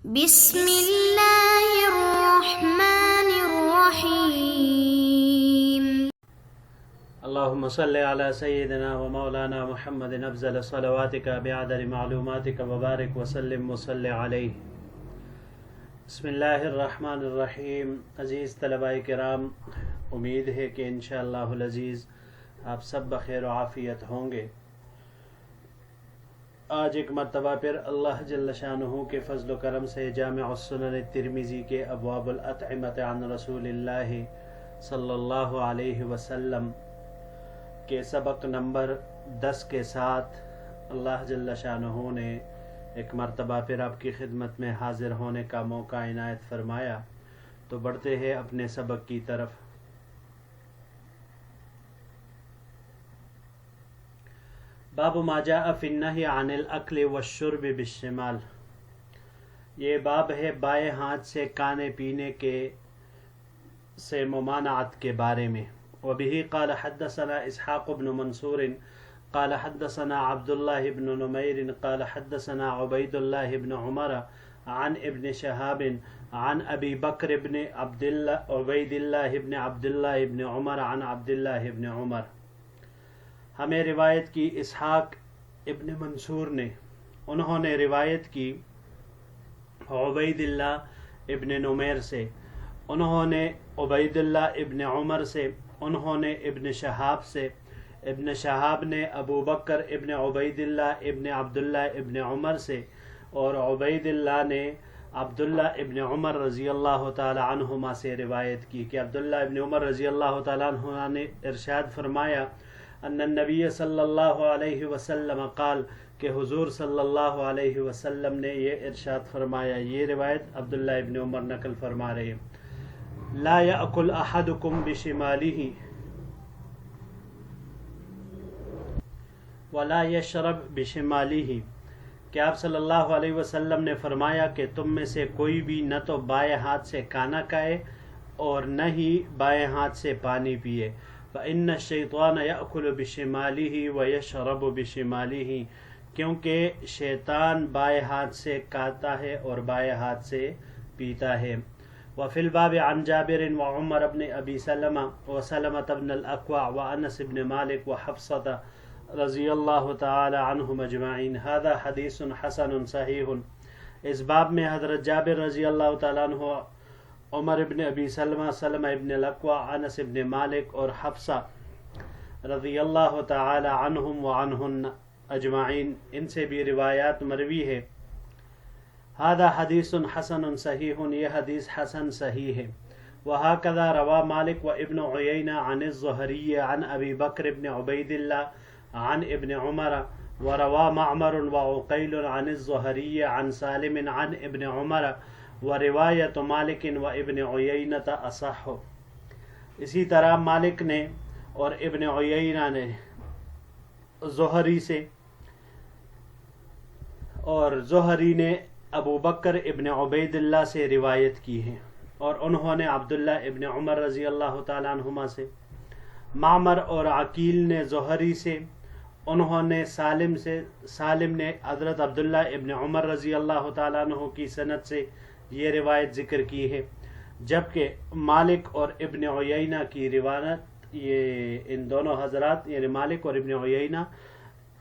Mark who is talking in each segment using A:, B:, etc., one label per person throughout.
A: بسم اللہ الرحمن الرحیم۔
B: اللهم صل على سيدنا ومولانا محمد افضل صلواتك بعدد معلوماتك وبارك وسلم وصل عليه۔ بسم اللہ الرحمن الرحیم۔ عزیز طلباء کرام، امید ہے کہ انشاءاللہ العزیز آپ سب بخیر و عافیت ہوں گے۔ آج ایک مرتبہ پھر اللہ جل شانہ کے فضل و کرم سے جامع السنن الترمذی کے ابواب الاطعمۃ عن رسول اللہ صلی اللہ علیہ وسلم کے سبق نمبر 10 کے ساتھ اللہ جل شانہ نے ایک مرتبہ پھر آپ کی خدمت میں حاضر ہونے کا موقع عنایت فرمایا، تو بڑھتے ہیں اپنے سبق کی طرف۔ باب ما جاء فی النہی عن الاکل والشرب بالشمال، یہ باب ہے بائیں ہاتھ سے کھانے پینے کے سے ممانعت کے بارے میں۔ وبه قال حدثنا اسحاق بن منصور قال حدثنا عبد الله بن نمير قال حدثنا عبيد الله بن عمر عن ابن شهاب عن ابي بكر بن عبيد الله بن عبد الله بن عمر عن عبد الله بن عمر۔ ہمیں روایت کی اسحاق ابن منصور نے، انہوں نے روایت کی عبید اللہ ابن نمیر سے، انہوں نے عبید اللہ ابن عمر سے، انہوں نے ابن شہاب سے، ابن شہاب نے ابو بکر ابن عبید اللہ ابن عبداللہ ابن عمر سے، اور عبید اللہ نے عبداللہ ابن عمر رضی اللہ تعالی عنہما سے روایت کی کہ عبداللہ ابن عمر رضی اللہ تعالی عنہ نے ارشاد فرمایا ان النبی صلی اللہ علیہ وسلم قال، کہ حضور صلی اللہ علیہ وسلم نے یہ ارشاد فرمایا۔ یہ روایت عبداللہ ابن عمر نقل فرما رہے ہیں۔ لا یأکل احدکم بشمالہ ولا یشرب بشمالہ، کہ آپ صلی اللہ علیہ وسلم نے فرمایا کہ تم میں سے کوئی بھی نہ تو بائیں ہاتھ سے کھانا کھائے اور نہ ہی بائیں ہاتھ سے پانی پیے۔ فإن الشیطان یأکل بشمالہ ویشرب بشمالہ، کیونکہ شیطان بائیں ہاتھ سے کھاتا ہے اور بائیں ہاتھ سے پیتا ہے۔ وفی الباب عن جابر وعمر بن ابی سلمہ وسلمۃ بن الاکوع وانس بن مالک وحفصۃ رضی اللہ تعالی عنہم اجمعین۔ هذا حدیث حسن صحیح۔ اس باب میں حضرت جابر رضی اللہ تعالی عنہ، عمر ابن ابی سلمہ، سلمہ ابن الاکوع، انس ابن مالک اور حفصہ رضی اللہ تعالی عنہم وعنہن اجمعین، ان سے بھی روایات مروی ہے۔ هذا حدیث حسن صحیح، یہ حدیث حسن صحیح ہے۔ وهكذا روى مالك وابن عيينة عن الزهري عن ابي بكر بن عبيد الله عن ابن عمر، وروى معمر وعقيل عن الزهري عن سالم عن ابن عمر، ورواية مالك وابن عيينة اصح۔ اسی طرح مالک نے اور ابن عیینہ نے زہری سے، اور زہری نے ابو بکر ابن عبید اللہ سے روایت کی ہے، اور انہوں نے عبداللہ ابن عمر رضی اللہ تعالیٰ عنہما سے۔ معمر اور عقیل نے زہری سے، انہوں نے سالم سے، سالم نے حضرت عبداللہ ابن عمر رضی اللہ تعالیٰ عنہ کی سند سے یہ روایت ذکر کی ہے، جبکہ مالک اور ابن عیینہ کی روایت، یہ ان دونوں حضرات یعنی مالک اور ابن عیینہ،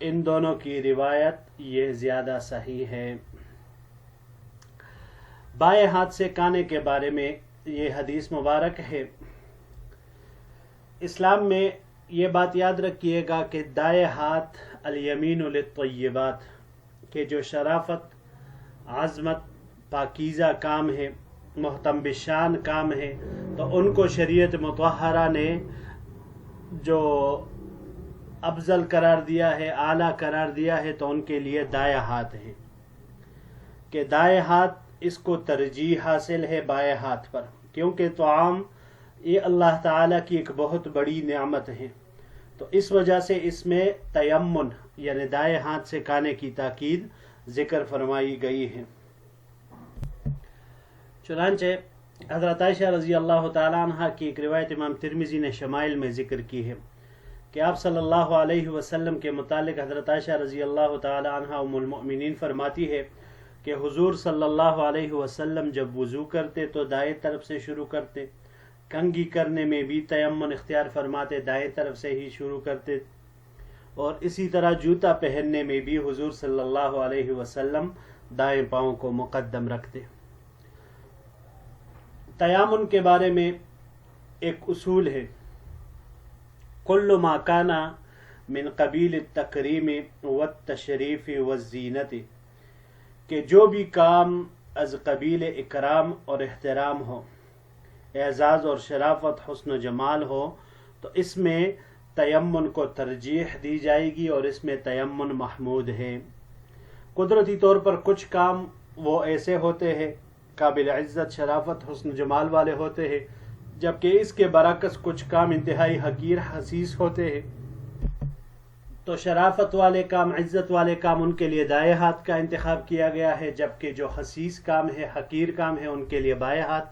B: ان دونوں کی روایت یہ زیادہ صحیح ہے۔ بائیں ہاتھ سے کھانے کے بارے میں یہ حدیث مبارک ہے۔ اسلام میں یہ بات یاد رکھیے گا کہ دائیں ہاتھ الیمین للطیبات، کہ جو شرافت، عظمت، پاکیزہ کام ہے، محتم بشان کام ہے، تو ان کو شریعت مطہرہ نے جو افضل قرار دیا ہے، اعلیٰ قرار دیا ہے، تو ان کے لیے دائیں ہاتھ ہے، کہ دائیں ہاتھ اس کو ترجیح حاصل ہے بائیں ہاتھ پر، کیونکہ طعام یہ اللہ تعالیٰ کی ایک بہت بڑی نعمت ہے، تو اس وجہ سے اس میں تیمن یعنی دائیں ہاتھ سے کھانے کی تاکید ذکر فرمائی گئی ہے۔ چنانچہ حضرت عائشہ رضی اللہ تعالیٰ عنہ کی ایک روایت امام ترمذی نے شمائل میں ذکر کی ہے کہ آپ صلی اللہ علیہ وسلم کے متعلق حضرت عائشہ رضی اللہ تعالیٰ عنہ ام المؤمنین فرماتی ہے کہ کہ حضور صلی اللہ علیہ وسلم جب وضو کرتے تو دائیں طرف سے شروع کرتے، کنگھی کرنے میں بھی تیمم اختیار فرماتے، دائیں طرف سے ہی شروع کرتے، اور اسی طرح جوتا پہننے میں بھی حضور صلی اللہ علیہ وسلم دائیں پاؤں کو مقدم رکھتے۔ تیامن کے بارے میں ایک اصول ہے، کل ما کان من قبیل التکریم والتشریف والزینت، کہ جو بھی کام از قبیل اکرام اور احترام ہو، اعزاز اور شرافت، حسن و جمال ہو، تو اس میں تیمم کو ترجیح دی جائے گی اور اس میں تیمم محمود ہے۔ قدرتی طور پر کچھ کام وہ ایسے ہوتے ہیں قابل عزت، شرافت، حسن جمال والے ہوتے ہیں، جبکہ اس کے برعکس کچھ کام انتہائی حقیر حسیس ہوتے ہیں۔ تو شرافت والے کام، عزت والے کام، ان کے لیے دائیں ہاتھ کا انتخاب کیا گیا ہے، جبکہ جو حسیس کام ہے، حقیر کام ہے، ان کے لیے بائیں ہاتھ۔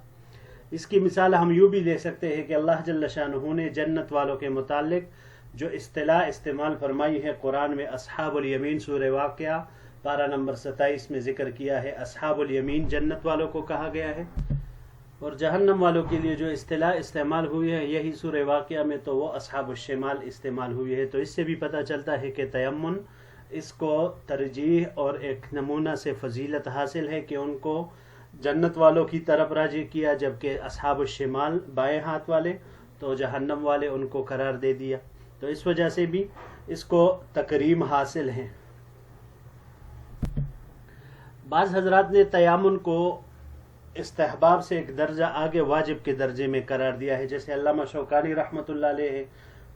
B: اس کی مثال ہم یوں بھی لے سکتے ہیں کہ اللہ جل شانہ نے جنت والوں کے متعلق جو اصطلاح استعمال فرمائی ہے قرآن میں، اصحاب الیمین، سورہ واقعہ پارہ نمبر 27 میں ذکر کیا ہے، اصحاب الیمین جنت والوں کو کہا گیا ہے، اور جہنم والوں کے لیے جو اصطلاح استعمال ہوئی ہے یہی سورہ واقعہ میں، تو وہ اصحاب الشمال استعمال ہوئی ہے۔ تو اس سے بھی پتہ چلتا ہے کہ تیمم اس کو ترجیح اور ایک نمونہ سے فضیلت حاصل ہے کہ ان کو جنت والوں کی طرف راجع کیا، جبکہ اصحاب الشمال بائیں ہاتھ والے تو جہنم والے ان کو قرار دے دیا۔ تو اس وجہ سے بھی اس کو تکریم حاصل ہے۔ بعض حضرات نے تیامن کو استحباب سے ایک درجہ آگے واجب کے درجے میں قرار دیا ہے، جیسے علامہ شوکانی رحمۃ اللہ علیہ ہے۔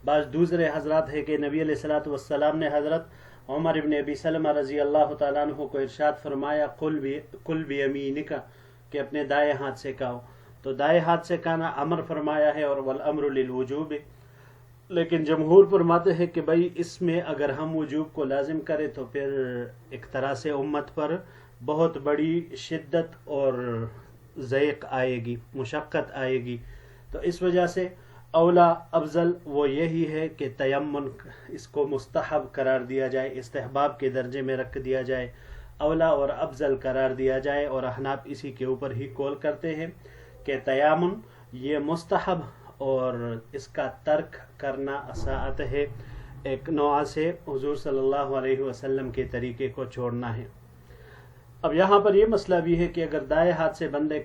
B: بعض دوسرے حضرات ہے کہ نبی علیہ الصلوۃ والسلام نے حضرت عمر ابن ابی سلمہ رضی اللہ تعالیٰ عنہ کو ارشاد فرمایا، کل بیمینک، کہ اپنے دائیں ہاتھ سے کھاؤ، تو دائیں ہاتھ سے کھانا امر فرمایا ہے، اور والامر للوجوب، لیکن جمہور فرماتے ہیں کہ بھائی اس میں اگر ہم وجوب کو لازم کریں تو پھر ایک طرح سے امت پر بہت بڑی شدت اور ضیق آئے گی، مشقت آئے گی۔ تو اس وجہ سے اولا افضل وہ یہی ہے کہ تیمم اس کو مستحب قرار دیا جائے، استحباب کے درجے میں رکھ دیا جائے، اولا اور افضل قرار دیا جائے، اور احناف اسی کے اوپر ہی قول کرتے ہیں کہ تیمم یہ مستحب اور اس کا ترک کرنا اساءت ہے، ایک نوع سے حضور صلی اللہ علیہ وسلم کے طریقے کو چھوڑنا ہے۔ اب یہاں پر یہ مسئلہ بھی ہے کہ اگر دائیں ہاتھ سے بندے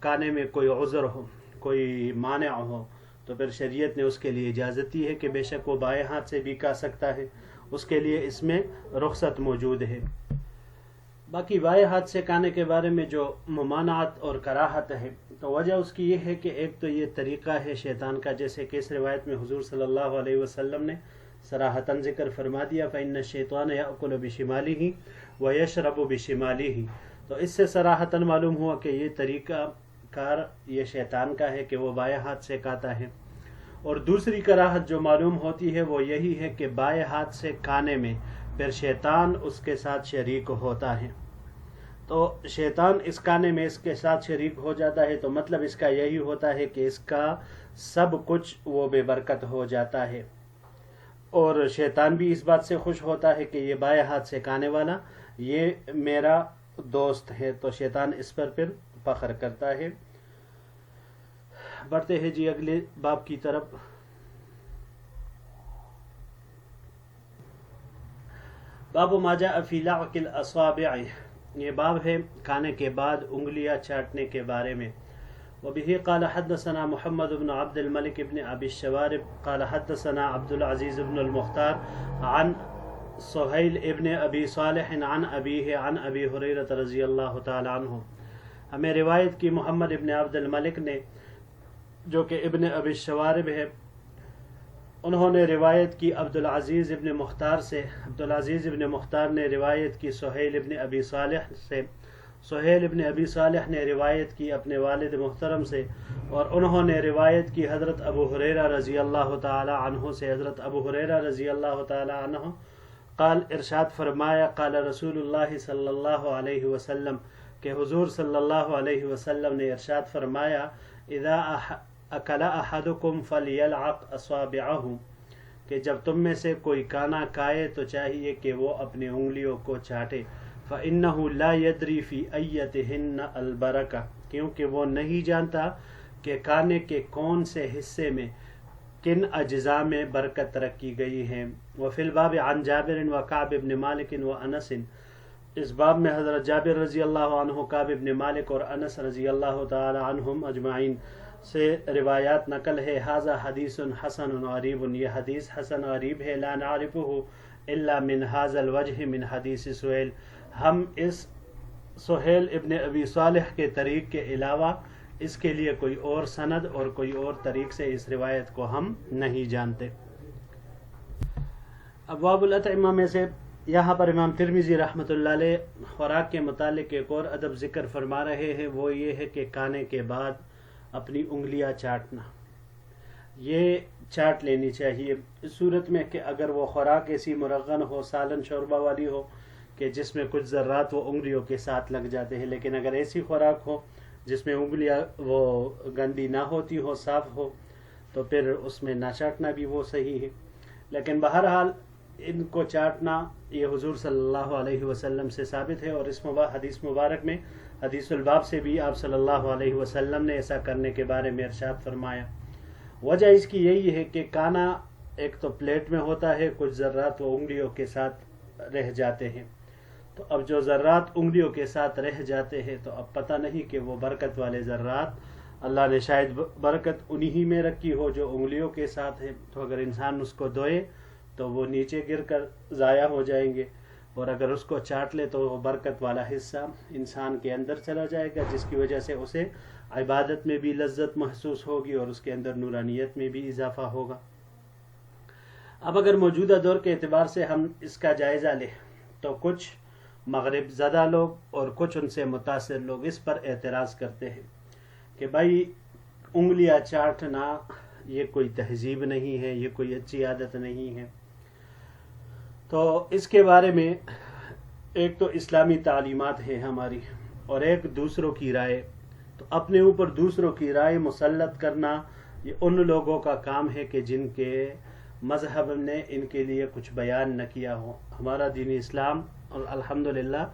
B: کھانے میں کوئی عذر ہو، کوئی مانع ہو، تو پھر شریعت نے اس کے لیے اجازت دی ہے کہ بے شک وہ بائیں ہاتھ سے بھی کھا سکتا ہے، اس کے لیے اس میں رخصت موجود ہے۔ باقی بائیں ہاتھ سے کھانے کے بارے میں جو ممانعت اور کراہت ہے، تو وجہ اس کی یہ ہے کہ ایک تو یہ طریقہ ہے شیطان کا، جیسے کہ اس روایت میں حضور صلی اللہ علیہ وسلم نے صراحتاً ذکر فرما دیا، فإن الشیطان یأکل بشمالہ ویشرب بشمالہ، تو اس سے صراحتاً معلوم ہوا کہ یہ طریقہ کار یہ شیطان کا ہے کہ وہ بائیں ہاتھ سے کھاتا ہے۔ اور دوسری کراہت جو معلوم ہوتی ہے وہ یہی ہے کہ بائیں ہاتھ سے کھانے میں پھر شیطان اس کے ساتھ شریک ہوتا ہے، تو شیطان اس کھانے میں اس کے ساتھ شریک ہو جاتا ہے، تو مطلب اس کا یہی ہوتا ہے کہ اس کا سب کچھ وہ بے برکت ہو جاتا ہے، اور شیطان بھی اس بات سے خوش ہوتا ہے کہ یہ بائیں ہاتھ سے کھانے والا یہ میرا دوست ہے، تو شیطان اس پر پھر فخر کرتا ہے۔ بڑھتے ہیں جی اگلے باب کی طرف۔ باب ما جاء فی لعق الاصابع، یہ باب ہے کھانے کے بعد انگلیاں چاٹنے کے بارے میں۔ وبه قال حدثنا محمد بن عبد الملك بن ابي الشوارب قال حدثنا عبد العزيز بن المختار عن سهيل ابن ابي صالح عن ابيه عن ابي هريرة رضی اللہ تعالی عنہ۔ ہمیں روایت کی محمد ابن عبد الملک نے، جو کہ ابن ابی الشوارب ہے، انہوں نے روایت کی عبد العزیز ابن مختار سے، عبد العزیز ابن مختار نے روایت کی سہیل ابن ابی صالح سے، سہیل ابن ابی صالح نے روایت کی اپنے والد محترم سے، اور انہوں نے روایت کی حضرت ابو ہریرہ رضی اللہ تعالی عنہ سے، حضرت ابو ہریرہ رضی اللہ تعالی عنہ قال، ارشاد فرمایا، قال رسول اللہ صلی اللہ علیہ وسلم، کہ حضور صلی اللہ علیہ وسلم نے ارشاد فرمایا، اذا اکل احدکم فلیلعق اصابعہ، کہ جب تم میں سے کوئی کھانا کھائے تو چاہیے کہ وہ اپنی انگلیوں کو چاٹے۔ فَإِنَّهُ لَا يَدْرِي فِي أَيَّتِهِنَّ الْبَرَكَةَ، کیونکہ وہ نہیں جانتا کہ کانے کے کون سے حصے میں کن اجزاء میں برکت رکھی گئی ہے۔ وفی الباب عن جابر وکعب بن مالک وانس، اس باب میں حضرت جابر رضی اللہ عنہ، کعب بن مالک اور انس رضی اللہ تعالی عنہم اجمعین سے روایات نقل ہے۔ ھذا حدیث حسن غریب، یہ حدیث حسن غریب ہے۔ لا نعرفه الا من ھذا الوجہ من حدیث سہیل، ہم اس سہیل ابن ابی صالح کے طریق کے علاوہ اس کے لیے کوئی اور سند اور کوئی اور طریق سے اس روایت کو ہم نہیں جانتے۔ ابواب الاطعمہ میں سے یہاں پر امام ترمذی رحمۃ اللہ علیہ خوراک کے متعلق ایک اور ادب ذکر فرما رہے ہیں، وہ یہ ہے کہ کھانے کے بعد اپنی انگلیاں چاٹنا، یہ چاٹ لینی چاہیے اس صورت میں کہ اگر وہ خوراک ایسی مرغن ہو، سالن شوربہ والی ہو کہ جس میں کچھ ذرات وہ انگلیوں کے ساتھ لگ جاتے ہیں، لیکن اگر ایسی خوراک ہو جس میں انگلیاں وہ گندی نہ ہوتی ہو، صاف ہو، تو پھر اس میں نہ چاٹنا بھی وہ صحیح ہے۔ لیکن بہرحال ان کو چاٹنا یہ حضور صلی اللہ علیہ وسلم سے ثابت ہے، اور اس حدیث مبارک میں حدیث الباب سے بھی آپ صلی اللہ علیہ وسلم نے ایسا کرنے کے بارے میں ارشاد فرمایا۔ وجہ اس کی یہی ہے کہ کھانا ایک تو پلیٹ میں ہوتا ہے، کچھ ذرات وہ انگلیوں کے ساتھ رہ جاتے ہیں، تو اب جو ذرات انگلیوں کے ساتھ رہ جاتے ہیں تو اب پتہ نہیں کہ وہ برکت والے ذرات اللہ نے شاید برکت انہی میں رکھی ہو جو انگلیوں کے ساتھ ہے، تو اگر انسان اس کو دھوئے تو وہ نیچے گر کر ضائع ہو جائیں گے، اور اگر اس کو چاٹ لے تو وہ برکت والا حصہ انسان کے اندر چلا جائے گا، جس کی وجہ سے اسے عبادت میں بھی لذت محسوس ہوگی اور اس کے اندر نورانیت میں بھی اضافہ ہوگا۔ اب اگر موجودہ دور کے اعتبار سے ہم اس کا جائزہ لیں تو کچھ مغرب زدہ لوگ اور کچھ ان سے متاثر لوگ اس پر اعتراض کرتے ہیں کہ بھائی انگلیاں چاٹنا یہ کوئی تہذیب نہیں ہے، یہ کوئی اچھی عادت نہیں ہے۔ تو اس کے بارے میں ایک تو اسلامی تعلیمات ہے ہماری، اور ایک دوسروں کی رائے۔ تو اپنے اوپر دوسروں کی رائے مسلط کرنا یہ ان لوگوں کا کام ہے کہ جن کے مذہب نے ان کے لیے کچھ بیان نہ کیا ہو۔ ہمارا دین اسلام اور الحمدللہ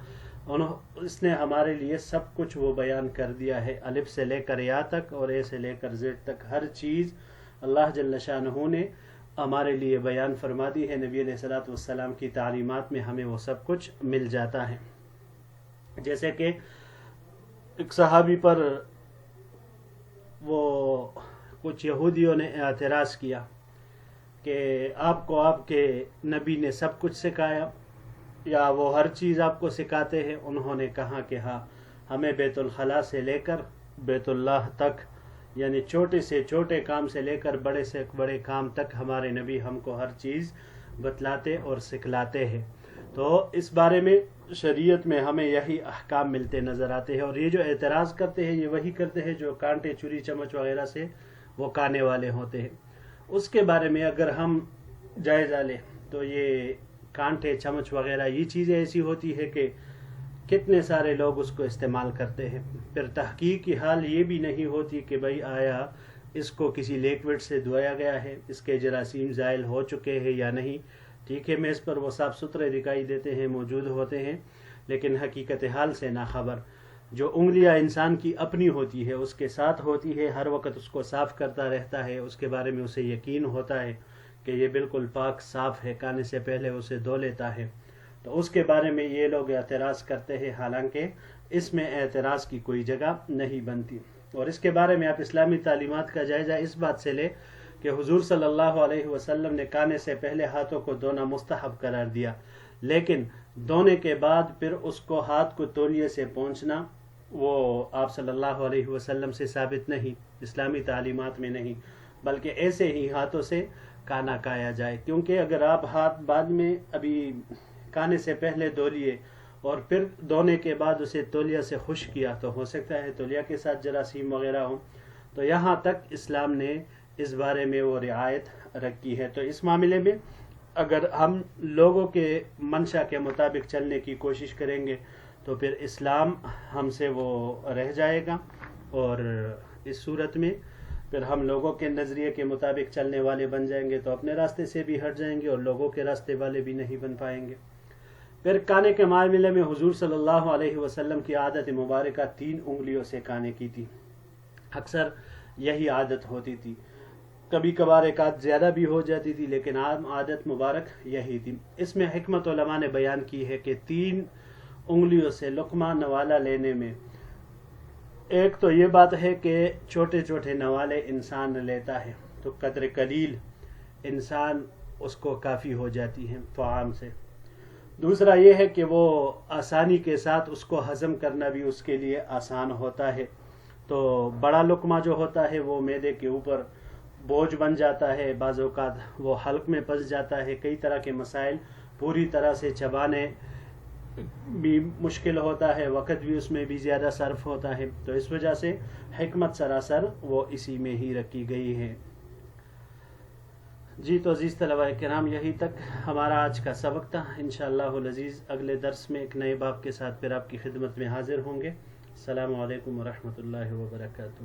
B: اس نے ہمارے لیے سب کچھ وہ بیان کر دیا ہے، الف سے لے کر یا تک اور اے سے لے کر زیڈ تک، ہر چیز اللہ جل شانہ نے ہمارے لیے بیان فرما دی ہے۔ نبی علیہ الصلوۃ والسلام کی تعلیمات میں ہمیں وہ سب کچھ مل جاتا ہے۔ جیسے کہ ایک صحابی پر وہ کچھ یہودیوں نے اعتراض کیا کہ آپ کو آپ کے نبی نے سب کچھ سکھایا یا وہ ہر چیز آپ کو سکھاتے ہیں؟ انہوں نے کہا کہ ہاں، ہمیں بیت الخلاء سے لے کر بیت اللہ تک، یعنی چھوٹے سے چھوٹے کام سے لے کر بڑے سے بڑے کام تک ہمارے نبی ہم کو ہر چیز بتلاتے اور سکھلاتے ہیں۔ تو اس بارے میں شریعت میں ہمیں یہی احکام ملتے نظر آتے ہیں، اور یہ جو اعتراض کرتے ہیں یہ وہی کرتے ہیں جو کانٹے چری چمچ وغیرہ سے وہ کھانے والے ہوتے ہیں۔ اس کے بارے میں اگر ہم جائزہ لیں تو یہ کانٹے چمچ وغیرہ یہ چیزیں ایسی ہوتی ہے کہ کتنے سارے لوگ اس کو استعمال کرتے ہیں، پھر تحقیق کی حال یہ بھی نہیں ہوتی کہ بھئی آیا اس کو کسی لیکوڈ سے دھویا گیا ہے، اس کے جراثیم زائل ہو چکے ہیں یا نہیں۔ ٹھیک ہے، میز پر وہ صاف ستھرے دکھائی دیتے ہیں، موجود ہوتے ہیں، لیکن حقیقت حال سے ناخبر۔ جو انگلیاں انسان کی اپنی ہوتی ہے اس کے ساتھ ہوتی ہے، ہر وقت اس کو صاف کرتا رہتا ہے، اس کے بارے میں اسے یقین ہوتا ہے کہ یہ بالکل پاک صاف ہے، کھانے سے پہلے اسے دھو لیتا ہے، تو اس کے بارے میں یہ لوگ اعتراض کرتے ہیں، حالانکہ اس میں اعتراض کی کوئی جگہ نہیں بنتی۔ اور اس کے بارے میں آپ اسلامی تعلیمات کا جائزہ اس بات سے لیں کہ حضور صلی اللہ علیہ وسلم نے کھانے سے پہلے ہاتھوں کو دھونا مستحب قرار دیا، لیکن دھونے کے بعد پھر اس کو ہاتھ کو تولیے سے پہنچنا وہ آپ صلی اللہ علیہ وسلم سے ثابت نہیں، اسلامی تعلیمات میں نہیں، بلکہ ایسے ہی ہاتھوں سے کھانا کھایا جائے۔ کیونکہ اگر آپ ہاتھ بعد میں ابھی کھانے سے پہلے دھو لیے اور پھر دھونے کے بعد اسے تولیہ سے خشک کیا تو ہو سکتا ہے تولیہ کے ساتھ جراثیم وغیرہ ہوں، تو یہاں تک اسلام نے اس بارے میں وہ رعایت رکھی ہے۔ تو اس معاملے میں اگر ہم لوگوں کے منشا کے مطابق چلنے کی کوشش کریں گے تو پھر اسلام ہم سے وہ رہ جائے گا، اور اس صورت میں پھر ہم لوگوں کے نظریے کے مطابق چلنے والے بن جائیں گے، تو اپنے راستے سے بھی ہٹ جائیں گے اور لوگوں کے راستے والے بھی نہیں بن پائیں گے۔ پھر کھانے کے معاملے میں حضور صلی اللہ علیہ وسلم کی عادت مبارکہ 3 انگلیوں سے کھانے کی تھی، اکثر یہی عادت ہوتی تھی، کبھی کبھار ایک آدھ زیادہ بھی ہو جاتی تھی، لیکن عام عادت مبارک یہی تھی۔ اس میں حکمت علماء نے بیان کی ہے کہ 3 انگلیوں سے لقمہ نوالا لینے میں ایک تو یہ بات ہے کہ چھوٹے چھوٹے نوالے انسان لیتا ہے تو قدر قلیل انسان اس کو کافی ہو جاتی ہے طعام سے۔ دوسرا یہ ہے کہ وہ آسانی کے ساتھ اس کو ہضم کرنا بھی اس کے لیے آسان ہوتا ہے، تو بڑا لقمہ جو ہوتا ہے وہ معدے کے اوپر بوجھ بن جاتا ہے، بعض اوقات وہ حلق میں پھنس جاتا ہے، کئی طرح کے مسائل، پوری طرح سے چبانے بھی مشکل ہوتا ہے، وقت بھی اس میں بھی زیادہ صرف ہوتا ہے، تو اس وجہ سے حکمت سراسر وہ اسی میں ہی رکھی گئی ہے۔ جی تو عزیز طلبہ کرام، یہی تک ہمارا آج کا سبق تھا۔ انشاءاللہ العزیز اگلے درس میں ایک نئے باب کے ساتھ پھر آپ کی خدمت میں حاضر ہوں گے۔ السلام علیکم ورحمۃ اللہ وبرکاتہ۔